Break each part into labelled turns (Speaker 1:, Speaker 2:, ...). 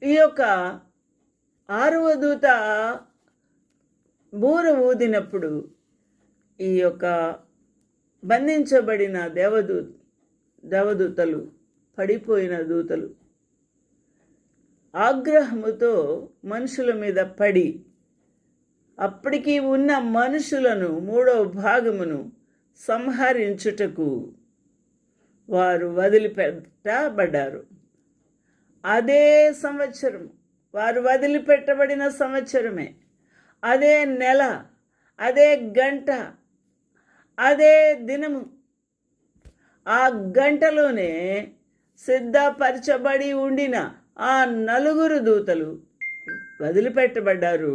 Speaker 1: ఈ యొక్క 6వ దూత బూర ఊదినప్పుడు ఈ యొక్క బంధించబడిన దేవదూతలు, పడిపోయిన దూతలు ఆగ్రహముతో మనుషుల మీద పడి అప్పటికి ఉన్న మనుషులను 3వ భాగమును సంహరించుటకు వారు వదిలిపెట్టబడ్డారు. అదే సంవత్సరం, వారు వదిలిపెట్టబడిన సంవత్సరమే, అదే నెల, అదే గంట, అదే దినము, ఆ గంటలోనే సిద్ధపరచబడి ఉండిన ఆ 4 దూతలు వదిలిపెట్టబడ్డారు.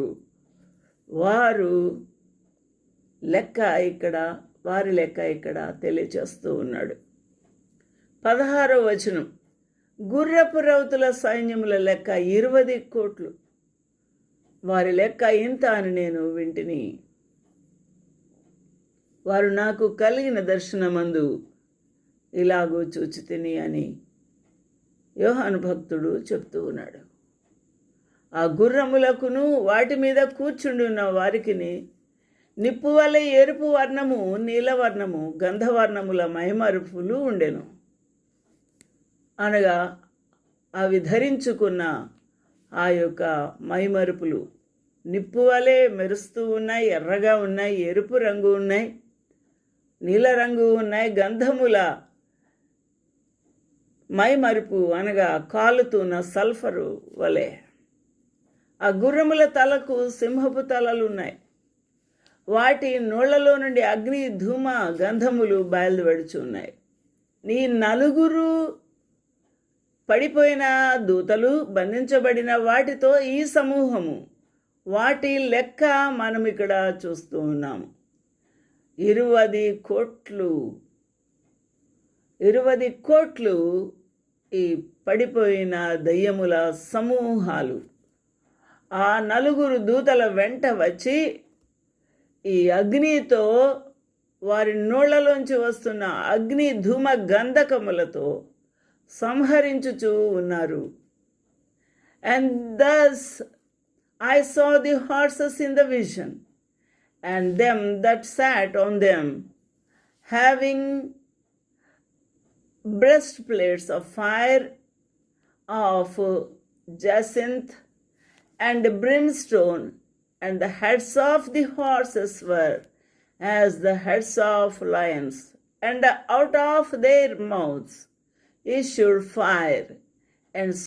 Speaker 1: వారి లెక్క ఇక్కడ తెలియచేస్తూ ఉన్నాడు. 16వ వచనం, గుర్రపు రౌతుల సైన్యముల లెక్క 20 కోట్లు, వారి లెక్క ఇంత అని నేను వింటిని. వారు నాకు కలిగిన దర్శనమందు ఇలాగూ చూచితిని అని యోహాను భక్తుడు చెప్తూ ఉన్నాడు. ఆ గుర్రములకును వాటి మీద కూర్చుండున్న వారికిని నిప్పు వలె ఎరుపు వర్ణము, నీలవర్ణము, గంధవర్ణముల మైమరుపులు ఉండెను. అనగా అవి ధరించుకున్న ఆ యొక్క మైమరుపులు నిప్పు వలె మెరుస్తూ ఉన్నాయి, ఎర్రగా ఉన్నాయి, ఎరుపు రంగు ఉన్నాయి, నీల రంగు ఉన్నాయి, గంధముల మైమరుపు అనగా కాలుతున్న సల్ఫరు వలె. ఆ గుర్రముల తలకు సింహపు తలలు ఉన్నాయి. వాటి నోళ్లలో నుండి అగ్ని, ధూమ, గంధములు బయలువెడుచున్నాయి. ఈ 4 పడిపోయిన దూతలు, బంధించబడిన వాటితో ఈ సమూహము, వాటి లెక్క మనం ఇక్కడ చూస్తూ ఉన్నాము. 20 కోట్లు ఈ పడిపోయిన దయ్యముల సమూహాలు ఆ 4 దూతల వెంట వచ్చి ఈ అగ్నితో, వారి నోళ్లలోంచి వస్తున్న అగ్ని, ధూమ, గంధకములతో సంహరించుచూ ఉన్నారు. And thus I saw the horses in the vision, and them that sat on them, having breastplates of fire, of jacinth and brimstone, and the heads of the horses were as the heads of lions, and out of their mouths issued fire and